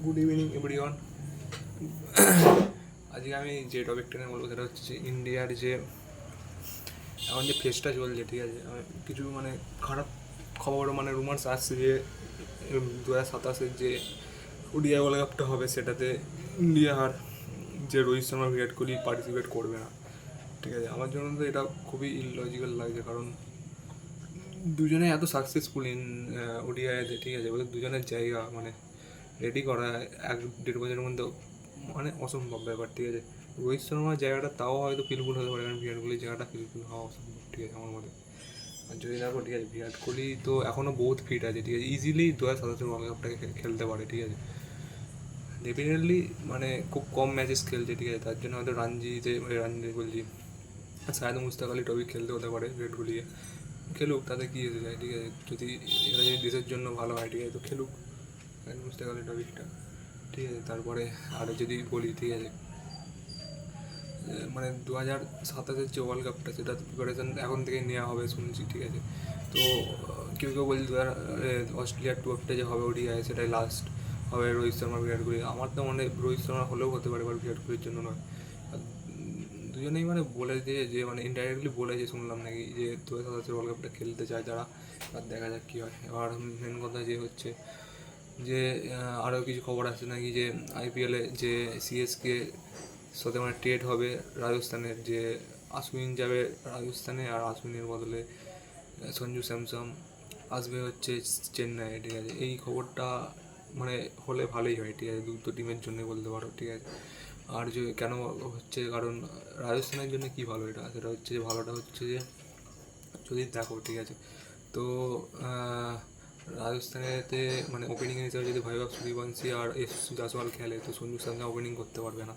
Good evening everyone. আজকে আমি যে টপিকটা নিয়ে বলবো সেটা হচ্ছে যে ইন্ডিয়ার যে এখন যে ফেসটা চলছে, ঠিক আছে, কিছু মানে খারাপ খবর মানে রুমার্স আসছে যে 2027-এর যে ওডিআই ওয়ার্ল্ড কাপটা হবে সেটাতে ইন্ডিয়ার যে রোহিত শর্মা বিরাট কোহলি পার্টিসিপেট করবে না। ঠিক আছে, আমার জন্য তো এটা খুবই ইললজিক্যাল লাগছে, কারণ দুজনে এত সাকসেসফুল ইন ওডিআইতে, ঠিক আছে, ওদের দুজনের জায়গা মানে রেডি করা 1-1.5 বছরের মধ্যে মানে অসম্ভব ব্যাপার। ঠিক আছে, রোহিত শর্মার জায়গাটা তাও হয়তো ফিলফুল হতে পারে, কারণ বিরাট কোহলির জায়গাটা ফিলফুল হওয়া অসম্ভব। ঠিক আছে আমার মতে। আর যদি দেখো, ঠিক আছে, বিরাট কোহলি তো এখনও বহুত ফিট আছে, ঠিক আছে, ইজিলি 2027 ওয়ার্ল্ড কাপটাকে খেলতে পারে। ঠিক আছে, ডেফিনেটলি মানে খুব কম ম্যাচেস খেলছে, ঠিক আছে, তার জন্য হয়তো রানজি বলছি শায়দ মুস্তাক আলী ট্রফি খেলতে হতে পারে বিরাট কোহলিকে। খেলুক, তাতে কী এসে যায়, ঠিক আছে, যদি এরা যদি দেশের জন্য ভালো হয়, ঠিক আছে, তো খেলুক শায়দ মুস্তাক আলী ট্রফিটা। ঠিক আছে, তারপরে আরও যদি বলি, ঠিক আছে, মানে 2027-এর যে ওয়ার্ল্ড কাপটা সেটা প্রিপারেশান এখন থেকে নেওয়া হবে শুনছি। ঠিক আছে, তো কেউ কেউ বলছে অস্ট্রেলিয়ার টুরটা যে হবে ওডিআই সেটাই লাস্ট হবে রোহিত শর্মা বিরাট কোহলি। আমার তো মনে হয় রোহিত শর্মা হলেও হতে পারে, এবার বিরাট কোহলির জন্য নয়। আর দুজনেই মানে বলেছে যে মানে ইনডাইরেক্টলি বলেছে শুনলাম নাকি যে 2027 ওয়ার্ল্ড কাপটা খেলতে চায় যারা। আর দেখা যাক কী হয়। এবার মেন কথা যে হচ্ছে যে আরও কিছু খবর আসছে নাকি যে আইপিএলে যে সিএসকে সাথে মানে ট্রেড হবে রাজস্থানের, যে আশ্বিন যাবে রাজস্থানে আর আশ্বিনের বদলে সঞ্জু স্যামসন আসবে হচ্ছে চেন্নাইয়ে। ঠিক আছে, এই খবরটা মানে হলে ভালোই হয়। ঠিক আছে, দুটো টিমের জন্য বলতে পারো। ঠিক আছে, আর যে কেন হচ্ছে, কারণ রাজস্থানের জন্য কি ভালো এটা, সেটা হচ্ছে যে ভালোটা হচ্ছে যে যদি দেখো, ঠিক আছে, তো রাজস্থানেতে মানে ওপেনিং হিসেবে যদি ভৈভব সূর্যবংশী আর জাসওয়াল খেলে তো সঞ্জু স্যামসন ওপেনিং করতে পারবে না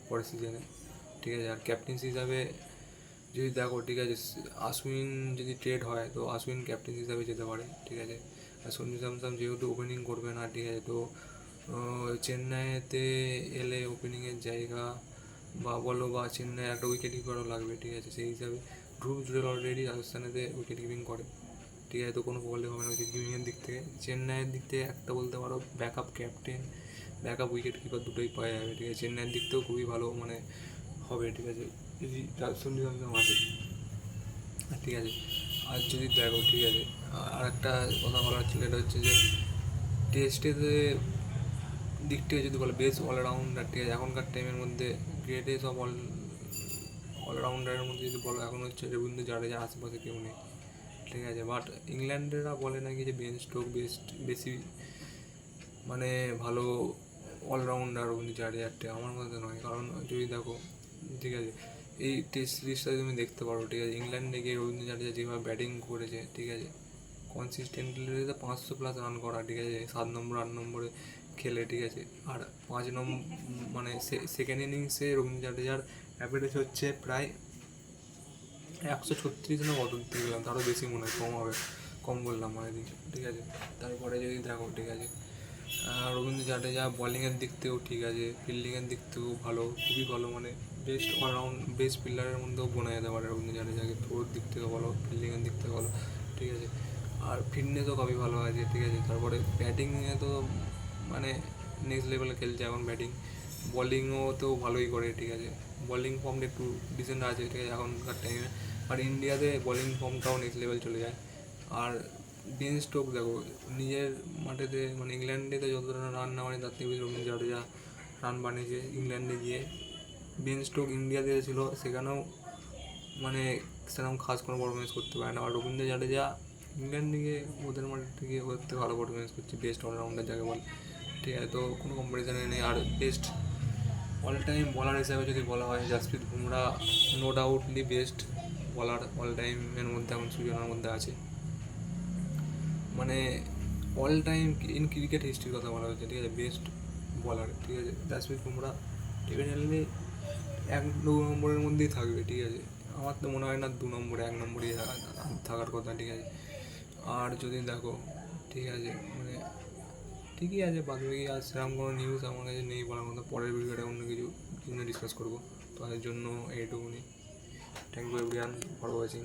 পরের সিজনে। ঠিক আছে, আর ক্যাপ্টেন্সি হিসাবে যদি দেখো, ঠিক আছে, আশ্বিন যদি ট্রেড হয় তো আশ্বিন ক্যাপ্টেন হিসাবে যেতে পারে। ঠিক আছে, আর সঞ্জু স্যামসন যেহেতু ওপেনিং করবে না, ঠিক আছে, তো চেন্নাইতে এলে ওপেনিংয়ের জায়গা বা বলো বা চেন্নাই একটা উইকেট কিপারও লাগবে। ঠিক আছে, সেই হিসাবে ধ্রুব জুরেল অলরেডি রাজস্থানেতে উইকেট কিপিং করে। ঠিক আছে, তো কোনো প্রবলেম হবে না উইকেট কিপিংয়ের দিক থেকে। চেন্নাইয়ের দিক থেকে একটা বলতে পারো backup captain backup wicket keeper দুটোই পাওয়া যাবে। ঠিক আছে, চেন্নাইয়ের দিক থেকেও খুবই ভালো মানে হবে। ঠিক আছে, যদি সঞ্জু স্যামসন আসে। ঠিক আছে, আর যদি দেখো, ঠিক আছে, আর একটা কথা বলার ছিল, এটা হচ্ছে যে টেস্টেতে দিক থেকে যদি বলো বেস্ট অলরাউন্ডার, ঠিক আছে, এখনকার টাইমের মধ্যে গ্রেটেস্ট অফ অলরাউন্ডারের মধ্যে যদি বলো এখন হচ্ছে রবীন্দ্র জাডেজার আশেপাশে কেউ নেই। ঠিক আছে, বাট ইংল্যান্ডেরা বলে নাকি যে বেন স্টোক বেশি মানে ভালো অলরাউন্ডার রবীন্দ্র জাডেজারটা। আমার মতে নয়, কারণ যদি দেখো, ঠিক আছে, এই টেস্ট সিরিজটা তুমি দেখতে পারো। ঠিক আছে, ইংল্যান্ডে গিয়ে রবীন্দ্র জাডেজা যেভাবে ব্যাটিং করেছে, ঠিক আছে, কনসিস্টেন্টলি 500+ রান করা। ঠিক আছে, 7 নম্বর 8 নম্বরে খেলে। ঠিক আছে, আর 5 নম্বর মানে সেকেন্ড ইনিংসে রবীন্দ্র জাডেজার অ্যাভারেজ হচ্ছে প্রায় 136 না কত দেখলাম, তারও বেশি মনে হয়, কম হবে, কম বললাম মানে দিকে। ঠিক আছে, তারপরে যদি দেখো, ঠিক আছে, রবীন্দ্র জাডেজা বলিংয়ের দিক থেকেও ঠিক আছে, ফিল্ডিংয়ের দিক থেকেও ভালো, খুবই ভালো, মানে বেস্ট অলরাউন্ড বেস্ট ফিল্ডারের মধ্যেও গোনা যেতে পারে রবীন্দ্র জাডেজাকে। থ্রোর দিক থেকে বলো, ফিল্ডিংয়ের দিক থেকে বলো। ঠিক আছে, আর ফিটনেসও খুবই ভালো আছে। ঠিক আছে, তারপরে ব্যাটিংয়ে তো মানে নেক্সট লেভেলে খেলছে এখন ব্যাটিং। বলিংও তো ভালোই করে। ঠিক আছে, বলিং ফর্মটা একটু ডিসেন্ট আছে, ঠিক আছে, এখনকার টাইমে। আর ইন্ডিয়াতে বলিং ফর্মটাও নেক্সট লেভেল চলে যায়। আর বেন স্টোক দেখো, নিজের মাঠেতে মানে ইংল্যান্ডেতে যতটা রান না মানে তার থেকে বেশি রবীন্দ্র জাডেজা রান বানিয়েছে ইংল্যান্ডে গিয়ে। বেন স্টোক ইন্ডিয়াতে ছিল, সেখানেও মানে সেরকম খাস কোনো পারফরমেন্স করতে পারে না। আর রবীন্দ্র জাডেজা ইংল্যান্ডে গিয়ে ওদের মাঠে থেকে ওদের থেকে ভালো পারফরমেন্স করছে, বেস্ট অলরাউন্ডার যাকে বলে। ঠিক আছে, তো কোনো কম্পিটিশানে নেই। আর বেস্ট অল টাইম বলার হিসাবে যদি বলা হয়, জাসপ্রীত বুমরা নো ডাউটলি বেস্ট বলার অল টাইমের মধ্যে এখন সুজনের মধ্যে আছে। মানে অল টাইম ইন ক্রিকেট হিস্ট্রির কথা বলা হচ্ছে, ঠিক আছে, বেস্ট বলার। ঠিক আছে, জাসপ্রীত বুমরা ডেফিনেটলি 1-2 নম্বরের মধ্যেই থাকবে। ঠিক আছে, আমার তো মনে হয় না 2 নম্বরে, 1 নম্বরই থাকার কথা। ঠিক আছে, আর যদি দেখো, ঠিক আছে, মানে ঠিকই আছে, বাদ বাকি আর সেরকম কোনো নিউজ আমার কাছে নেই বলার মতো। পরের ভিডিওটা অন্য কিছু নিয়ে ডিসকাস করবো, তাদের জন্য এইটুকুনি। Thank you everyone for watching.